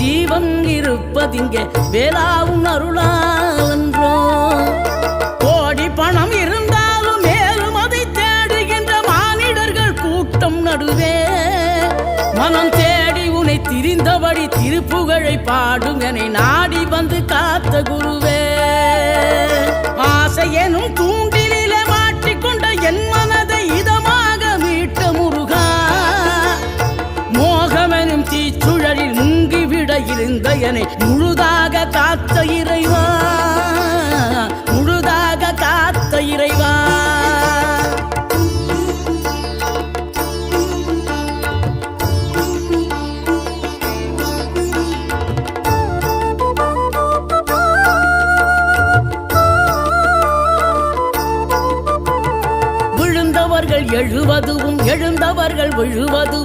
ஜீவன் இருப்பதிங்கே வேளாவும் அருளாவென்றோ. கோடி பணம் இருந்தாலும் மேலும் அதை தேடுகின்ற மானிடர்கள் கூட்டம் நடுவே மனம் தேடி உனை திரிந்தபடி திருப்புகழை பாடும் என நாடி வந்து காத்த குருவே. ஆசை எனும் தூண்டிலே மாட்டிக்கொண்ட என் மனதை இதமாக மீட்ட முருகா. மோகமெனும் தீச்சுழலில் முங்கிவிட இருந்த என்னை முழுதாக காத்த இறைவா, முழுதாக காத்த இறைவா. எழுவதுவும் எழுந்தவர்கள் விழுவது